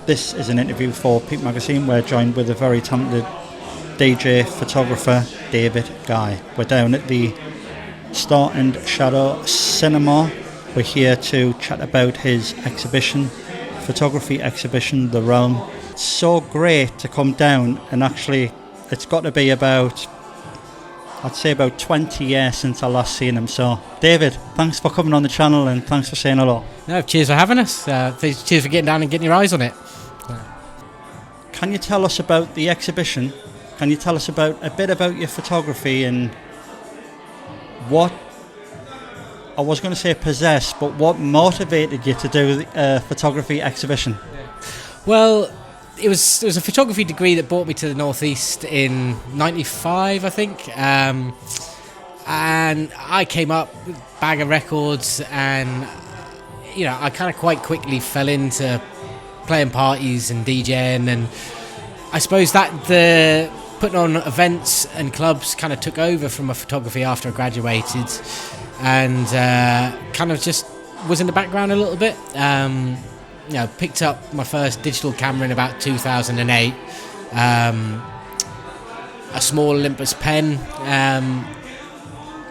This is an interview for Peep-magazine. We're joined with a very talented DJ photographer, David Guy. We're down at the Star and Shadow Cinema. We're here to chat about his exhibition, photography exhibition, The Realm. It's so great to come down, and actually it's got to be about, I'd say about 20 years since I last seen him. So David, thanks for coming on the channel and thanks for saying hello. No, cheers for having us. Cheers for getting down and getting your eyes on it. Can you tell us about the exhibition? Can you tell us about a bit about your photography and what, I was going to say possess, but what motivated you to do a photography exhibition? Well, it was a photography degree that brought me to the Northeast in '95, I think. And I came up with a bag of records, and I kind of quite quickly fell into playing parties and DJing, and I suppose that the putting on events and clubs kind of took over from my photography after I graduated, and kind of just was in the background a little bit. Picked up my first digital camera in about 2008, a small Olympus pen,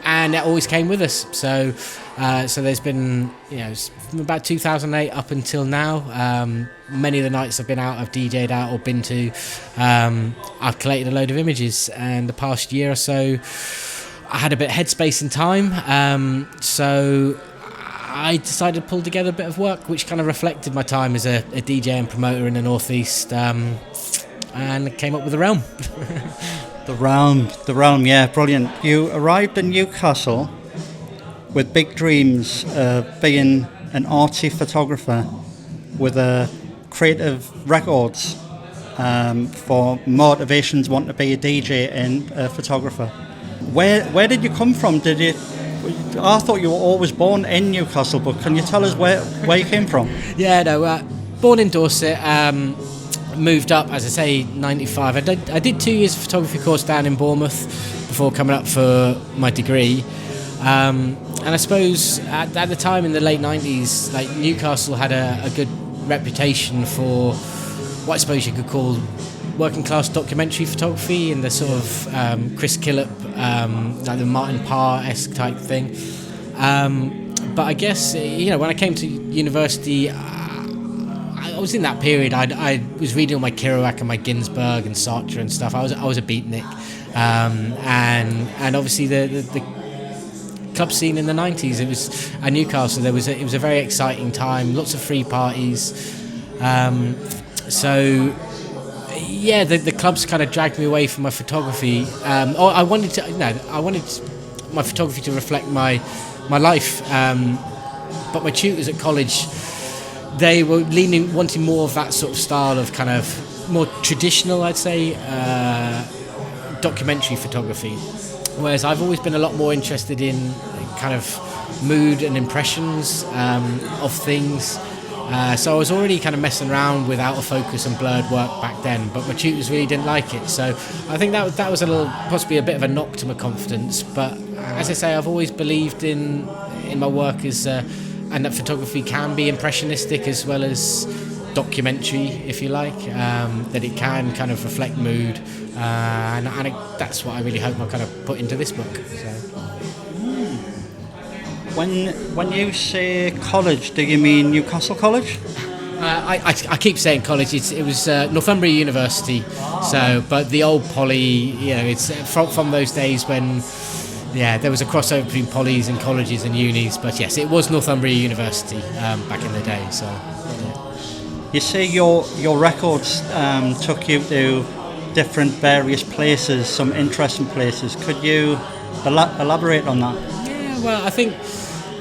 and it always came with us. So there's been, from about 2008 up until now, many of the nights I've been out, I've DJ'd out or been to, I've collated a load of images. And the past year or so, I had a bit of headspace and time, so I decided to pull together a bit of work which kind of reflected my time as a DJ and promoter in the Northeast, and came up with The Realm. The Realm, yeah, brilliant. You arrived in Newcastle with big dreams of being an artsy photographer with a creative records, for motivations wanting to be a DJ and a photographer. Where did you come from? I thought you were always born in Newcastle, but can you tell us where you came from? Yeah, no, born in Dorset, moved up, as I say, 95. I did 2 years of photography course down in Bournemouth before coming up for my degree. And I suppose at the time in the late 90s, like Newcastle had a good reputation for what I suppose you could call working class documentary photography in the sort of Chris Killip, like the Martin Parr-esque type thing. But I guess, when I came to university, I was in that period. I was reading all my Kerouac and my Ginsberg and Sartre and stuff. I was a beatnik, and obviously the club scene in the 90s. It was at Newcastle. It was a very exciting time. Lots of free parties. So yeah, the clubs kind of dragged me away from my photography. I wanted my photography to reflect my life. But my tutors at college, they were wanting more of that sort of style of kind of more traditional, I'd say, documentary photography. Whereas I've always been a lot more interested in kind of mood and impressions of things. So I was already kind of messing around with out of focus and blurred work back then, but my tutors really didn't like it. So I think that was possibly a bit of a knock to my confidence. But as I say, I've always believed in my work and that photography can be impressionistic as well as documentary, if you like, that it can kind of reflect mood, and that's what I really hope I kind of put into this book. So. When you say college, do you mean Newcastle College? I keep saying college. It was Northumbria University. So, but the old poly, it's from those days when, there was a crossover between polys and colleges and unis. But yes, it was Northumbria University back in the day. So, yeah. You say your records took you to different various places, some interesting places. Could you elaborate on that? Yeah, well, I think,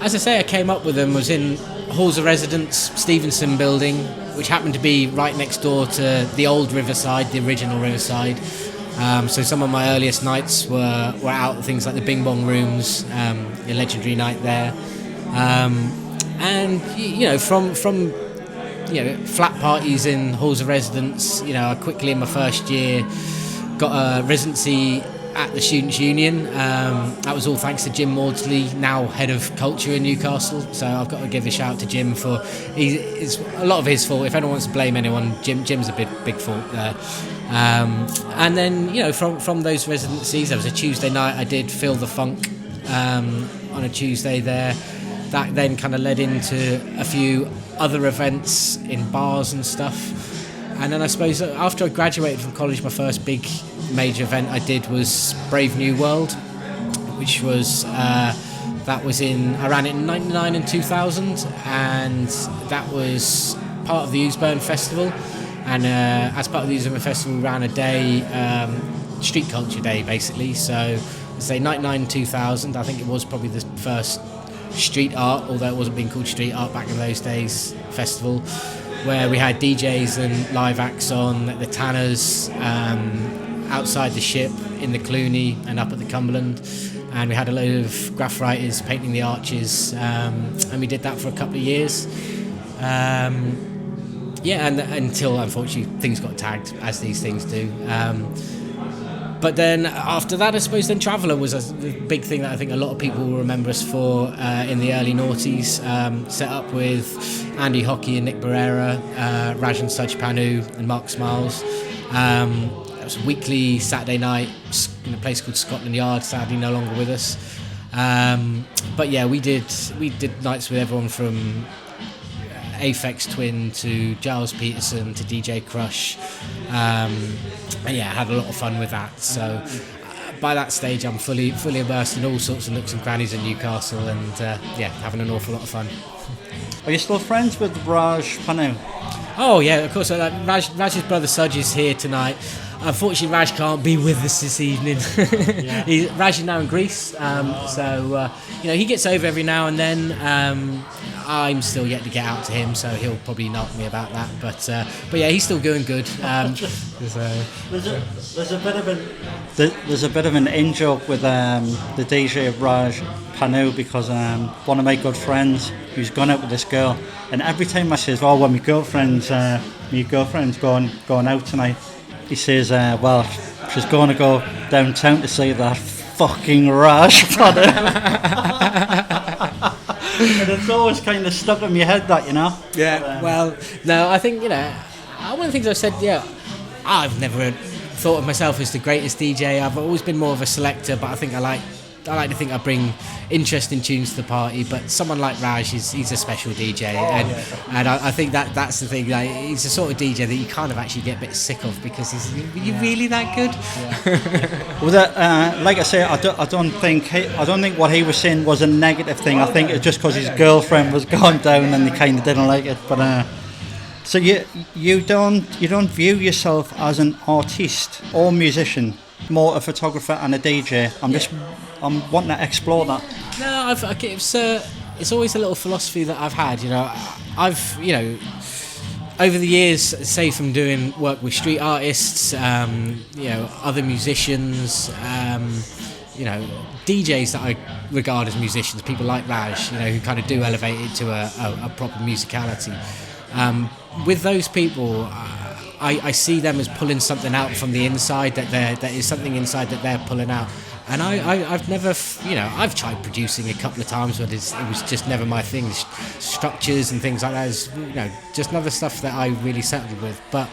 as I say, I came up with them, was in halls of residence, Stevenson building, which happened to be right next door to the old Riverside, the original Riverside. So some of my earliest nights were out at things like the Bing Bong Rooms, a legendary night there. And from flat parties in halls of residence, I quickly in my first year got a residency at the Students' Union. That was all thanks to Jim Maudsley, now head of culture in Newcastle. So I've got to give a shout to Jim for it's a lot of his fault. If anyone wants to blame anyone, Jim's a big fault there. And then, you know, from those residencies, there was a Tuesday night I did Feel the Funk on a Tuesday there. That then kind of led into a few other events in bars and stuff. And then I suppose after I graduated from college, my first big major event I did was Brave New World, which was I ran it in 99 and 2000, and that was part of the Ousburn Festival. And as part of the Ousburn Festival, we ran a day, street culture day basically. So say 99 2000, I think it was probably the first street art, although it wasn't being called street art back in those days, festival, where we had DJs and live acts on at the Tanners, outside the Ship, in the Cluny and up at the Cumberland, and we had a load of graph writers painting the arches, and we did that for a couple of years. And until unfortunately things got tagged, as these things do. But then after that, I suppose then Traveller was a big thing that I think a lot of people will remember us for in the early noughties. Set up with Andy Hockey and Nick Barrera, Rajan Sajpanu and Mark Smiles. It was a weekly Saturday night in a place called Scotland Yard, sadly no longer with us. But yeah, we did nights with everyone from Aphex Twin to Giles Peterson to DJ Crush, and yeah, I had a lot of fun with that. So by that stage I'm fully immersed in all sorts of nooks and crannies in Newcastle, and having an awful lot of fun. Are you still friends with Raj Panu? Oh yeah, of course. Raj's brother Sudge is here tonight. Unfortunately, Raj can't be with us this evening. Raj is now in Greece, so he gets over every now and then. I'm still yet to get out to him, so he'll probably knock me about that. But yeah, he's still doing good. There's a bit of an in joke with the DJ Raj Panu, because one of my good friends who's gone out with this girl, and every time I says, "Oh, well, my girlfriend's going out tonight," he says, "Well, she's going to go downtown to see that fucking Raj Panu." And it's always kind of stuck in your head, that, you know. Yeah. Well, no, I think one of the things I've said. Yeah, I've never thought of myself as the greatest DJ. I've always been more of a selector, but I think I like to think I bring interesting tunes to the party. But someone like Raj, he's a special DJ, and I think that's the thing. Like, he's the sort of DJ that you kind of actually get a bit sick of, because he's really that good. Yeah. Well, like I say, I don't think what he was saying was a negative thing. I think it's just because his girlfriend was gone down and he kind of didn't like it. But so you don't view yourself as an artist or musician, more a photographer and a DJ. I'm wanting to explore that. No, it's always a little philosophy that I've had. I've over the years, say from doing work with street artists, other musicians, DJs that I regard as musicians, people like Raj, who kind of do elevate it to a proper musicality. With those people, I see them as pulling something out from the inside, that is something inside that they're pulling out. And I've never, I've tried producing a couple of times, but it was just never my thing. Structures and things like that is, just another stuff that I really settled with. But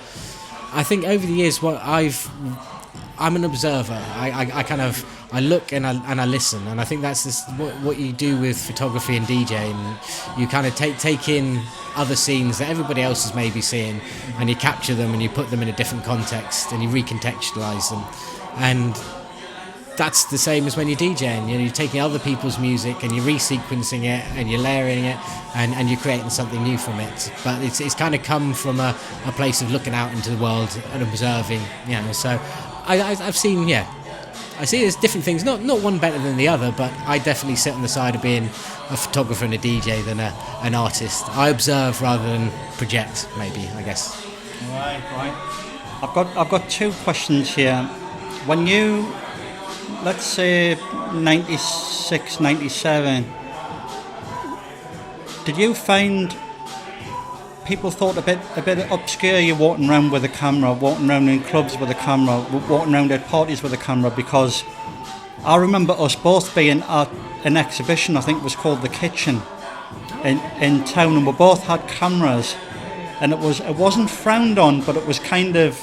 I think over the years, I'm an observer. I look and I listen, and I think that's what you do with photography and DJing. You kind of take in other scenes that everybody else is maybe seeing, and you capture them and you put them in a different context and you recontextualize them. And that's the same as when you're DJing. You're taking other people's music and you're resequencing it and you're layering it and you're creating something new from it. But it's kind of come from a place of looking out into the world and observing. So I've seen, I see there's different things, not one better than the other, but I definitely sit on the side of being a photographer and a DJ than an artist. I observe rather than project, maybe, I guess. Right. I've got two questions here. When you, let's say 96, 97, did you find people thought a bit obscure. You're walking around with a camera, walking around in clubs with a camera, walking around at parties with a camera, because I remember us both being at an exhibition, I think it was called The Kitchen, in town, and we both had cameras, and it wasn't frowned on, but it was kind of,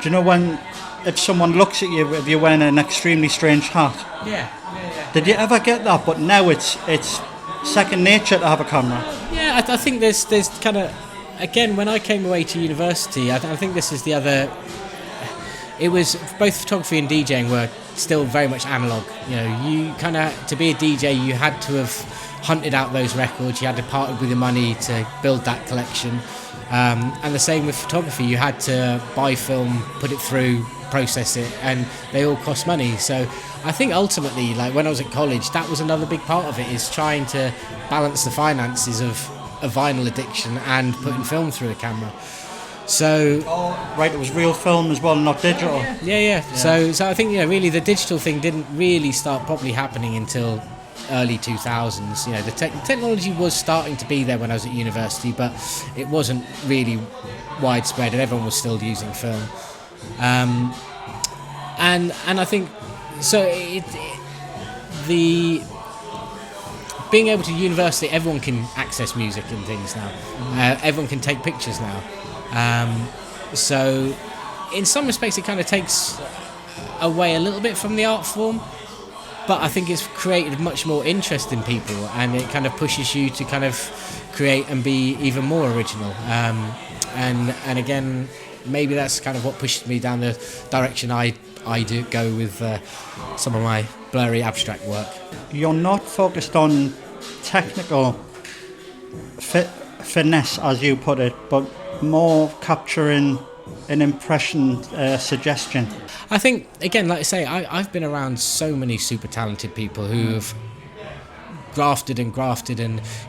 do you know when, if someone looks at you if you're wearing an extremely strange hat? Yeah. Did you ever get that? But now it's second nature to have a camera. Yeah, I think there's kind of, again, when I came away to university, I think this is the other. It was both photography and DJing were still very much analog. You know, you kind of, to be a DJ, you had to have hunted out those records. You had to part with your money to build that collection. And the same with photography. You had to buy film, put it through, process it, and they all cost money. So I think ultimately, like when I was at college, that was another big part of it, is trying to balance the finances of a vinyl addiction and putting film through a camera. So right, it was real film as well, not digital. Yeah. So I think, really the digital thing didn't really start properly happening until early 2000s. The technology was starting to be there when I was at university, but it wasn't really widespread, and everyone was still using film. And I think so. Being able to university, everyone can access music and things now. Everyone can take pictures now. So in some respects it kind of takes away a little bit from the art form, but I think it's created much more interest in people, and it kind of pushes you to kind of create and be even more original. And again, maybe that's kind of what pushes me down the direction I do go with some of my blurry abstract work. You're not focused on technical finesse, as you put it, but more capturing an impression, suggestion. I think, again, like I say, I've been around so many super talented people who have grafted, and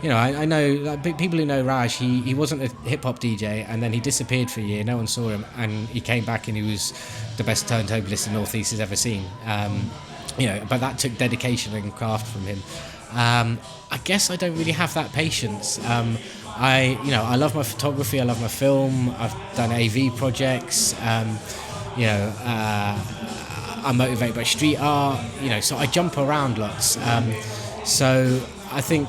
I know, like, people who know Raj. He wasn't a hip hop DJ, and then he disappeared for a year. No one saw him, and he came back and he was the best turntablist the North East has ever seen. But that took dedication and craft from him. I guess I don't really have that patience. I love my photography, I love my film, I've done AV projects, I'm motivated by street art, so I jump around lots. So I think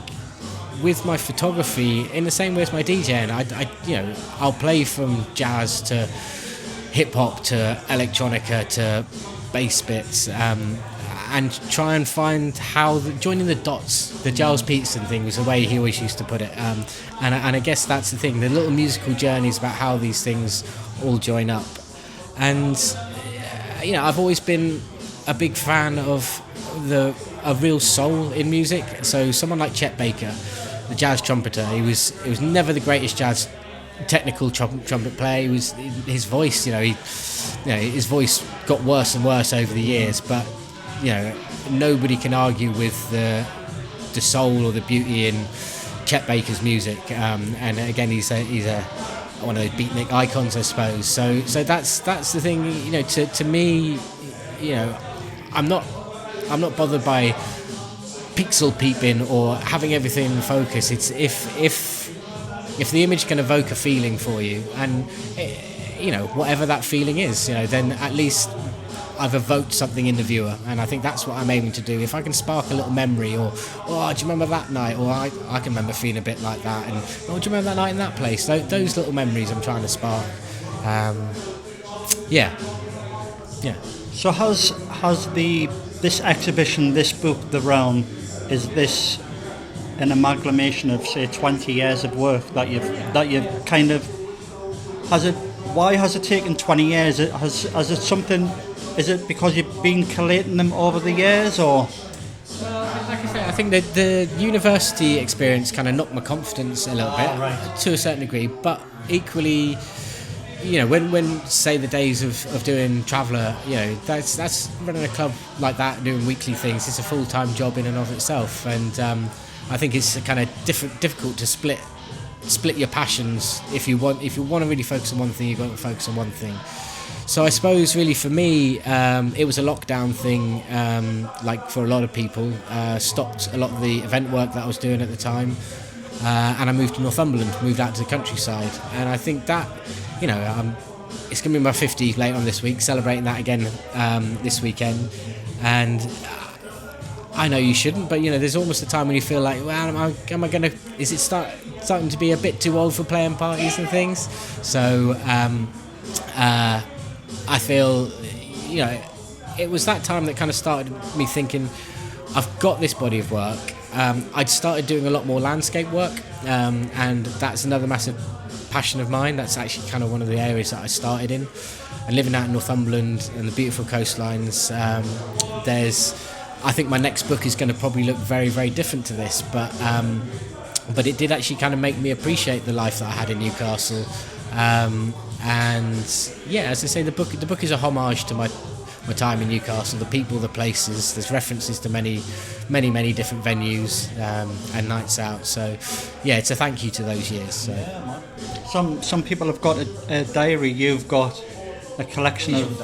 with my photography, in the same way as my DJing, I'll play from jazz to hip hop to electronica to bass bits, and try and find how joining the dots. The Giles Peterson thing was the way he always used to put it, and I guess that's the thing. The little musical journeys about how these things all join up, and I've always been a big fan of a real soul in music. So someone like Chet Baker, the jazz trumpeter, he was never the greatest jazz technical trumpet player. He was his voice. His voice got worse and worse over the years, but nobody can argue with the soul or the beauty in Chet Baker's music. And again, he's a one of those beatnik icons, I suppose. So that's the thing. To me, I'm not bothered by pixel peeping or having everything in focus. It's if the image can evoke a feeling for you, and whatever that feeling is, then at least I've evoked something in the viewer, and I think that's what I'm aiming to do. If I can spark a little memory, or do you remember that night, or I can remember feeling a bit like that, and do you remember that night in that place? Those little memories I'm trying to spark. Yeah. So has this exhibition, this book, The Realm, is this an amalgamation of, say, 20 years of work that you've kind of, why has it taken 20 years? Has it something? Is it because you've been collating them over the years, or? Well, like I say, I think that the university experience kind of knocked my confidence a little bit, right, to a certain degree. But equally, when say the days of doing Traveller, that's running a club like that, doing weekly things. It's a full-time job in and of itself, and I think it's kind of difficult to split your passions. If you want to really focus on one thing, you've got to focus on one thing. So I suppose really for me, it was a lockdown thing, like for a lot of people, stopped a lot of the event work that I was doing at the time. and I moved to Northumberland, moved out to the countryside, and I think that, it's going to be my 50 later on this week, celebrating that again this weekend, and I know you shouldn't, but there's almost a time when you feel like, well, is it starting to be a bit too old for playing parties and things? So I feel, it was that time that kind of started me thinking, I've got this body of work. I'd started doing a lot more landscape work, and that's another massive passion of mine. That's actually kind of one of the areas that I started in. And living out in Northumberland and the beautiful coastlines, I think my next book is going to probably look very, very different to this, but it did actually kind of make me appreciate the life that I had in Newcastle. And yeah, as I say, the book is a homage to my time in Newcastle, the people, the places. There's references to many, many, many different venues and nights out. So yeah, it's a thank you to those years. So. Yeah, some people have got a diary. You've got a collection of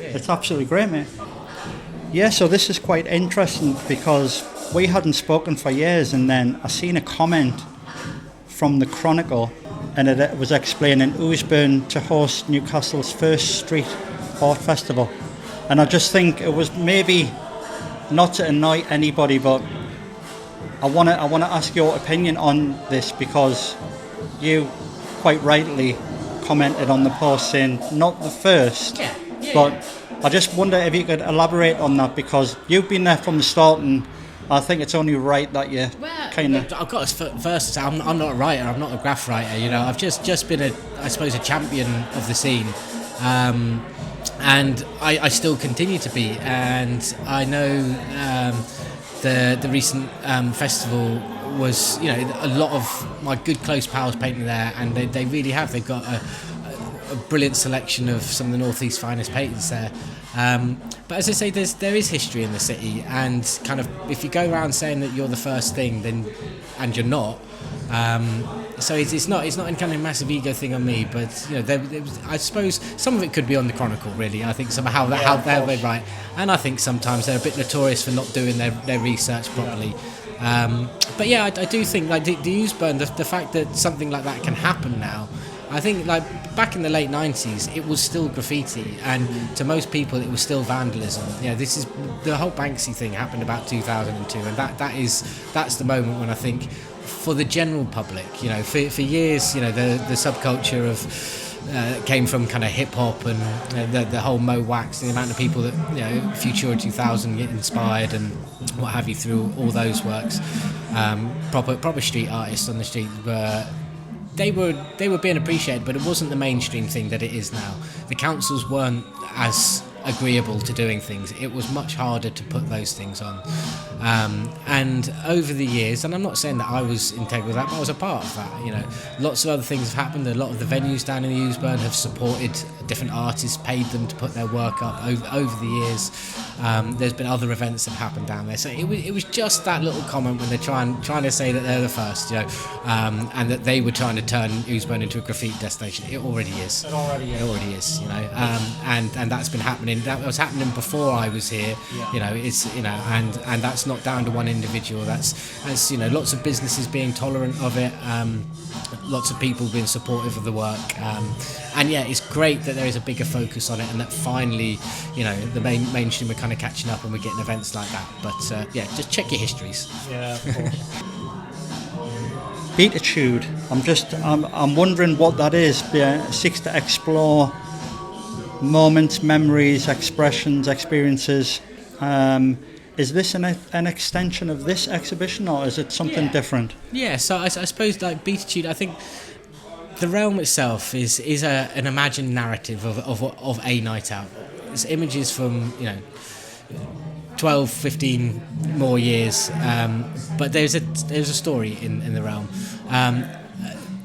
It's absolutely great, mate. Yeah, so this is quite interesting because we hadn't spoken for years, and then I seen a comment from the Chronicle, and it was explaining Ousbourne to host Newcastle's first street art festival. And I just think it was maybe not to annoy anybody, but I want to ask your opinion on this, because you quite rightly commented on the post saying not the first, but I just wonder if you could elaborate on that, because you've been there from the start, and I think it's only right that you kind of... I've got to first say, I'm not a writer, I'm not a graph writer, I've just been a champion of the scene, and I still continue to be, and I know the recent festival was, a lot of my good close pals painting there, and they really have. They've got a brilliant selection of some of the North East's finest paintings there. But as I say, there is history in the city, and kind of if you go around saying that you're the first thing, and you're not. So it's not any kind of massive ego thing on me, but I suppose some of it could be on the Chronicle. Really, I think somehow how they write, and I think sometimes they're a bit notorious for not doing their research properly. But yeah, I do think like the Ousbourne, the fact that something like that can happen now. I think like back in the late 90s, it was still graffiti, and to most people, it was still vandalism. This is the whole Banksy thing happened about 2002, and that's the moment when I think, for the general public, for years, the subculture of came from kind of hip hop and the whole Mo Wax, the amount of people that Futura 2000 get inspired and what have you through all those works, proper street artists on the street were. They were being appreciated, but it wasn't the mainstream thing that it is now. The councils weren't as agreeable to doing things. It was much harder to put those things on. And over the years, and I'm not saying that I was integral to that, but I was a part of that. Lots of other things have happened. A lot of the venues down in the Ousbourne have supported different artists, paid them to put their work up over the years. There's been other events that have happened down there. So it was just that little comment when they're trying to say that they're the first, and that they were trying to turn Ousbourne into a graffiti destination. It already is. It already is. And that's been happening. That was happening before I was here. It's and that's not down to one individual. That's lots of businesses being tolerant of it. Lots of people being supportive of the work. And yeah, it's great that there is a bigger focus on it, and that finally, the mainstream are kind of catching up, and we're getting events like that. But yeah, just check your histories. Yeah, of course. Beatitude. I'm wondering what that is. It seeks to explore moments, memories, expressions, experiences. Is this an extension of this exhibition, or is it something different? Yeah, so I suppose like Beatitude, I think the realm itself is an imagined narrative of a night out. It's images from 12, 15 more years, but there's a story in the realm.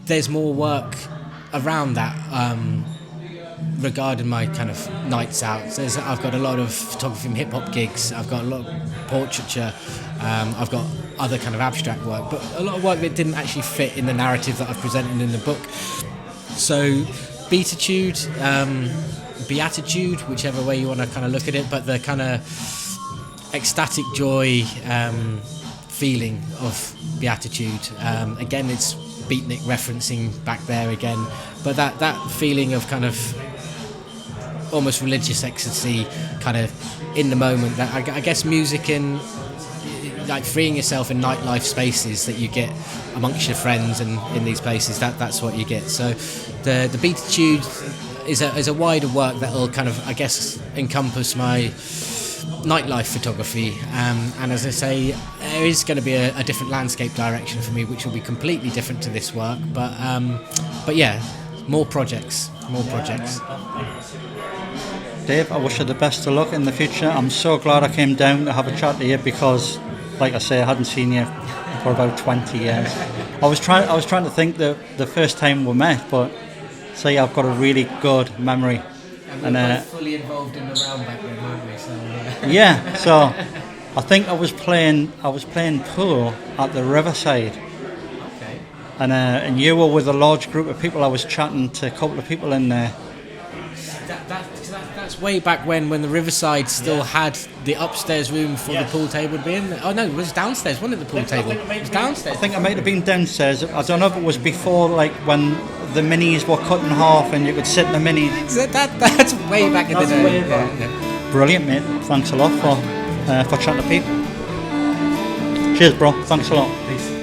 There's more work around that. Regarding my kind of nights out, I've got a lot of photography and hip-hop gigs, I've got a lot of portraiture, I've got other kind of abstract work, but a lot of work that didn't actually fit in the narrative that I've presented in the book. So Beatitude, Beatitude, whichever way you want to kind of look at it, but the kind of ecstatic joy, feeling of beatitude. Again, it's beatnik referencing back there again, but that feeling of kind of almost religious ecstasy, kind of in the moment. That I guess music and like freeing yourself in nightlife spaces that you get amongst your friends and in these places. That's what you get. So the beatitude is a wider work that will kind of, I guess, encompass my nightlife photography, and as I say, there is going to be a different landscape direction for me, which will be completely different to this work, but yeah, more projects. Dave, I wish you the best of luck in the future. I'm so glad I came down to have a chat to you, because like I say, I hadn't seen you for about 20 years. I was trying to think the first time we met, but see, I've got a really good memory. And we're both fully involved in the round back then, weren't we? So, yeah, so I think I was playing pool at the Riverside. Okay. And you were with a large group of people. I was chatting to a couple of people in there. That's way back when the Riverside still had the upstairs room for the pool table to be in. Oh no, it was downstairs, wasn't it, the pool table? It was downstairs. I think it might have been downstairs. I don't know if it was before, like when the minis were cut in half and you could sit in the mini. That's way back in the day. Yeah. Brilliant, mate. Thanks a lot for chatting to people. Cheers, bro. Thanks a lot. Peace.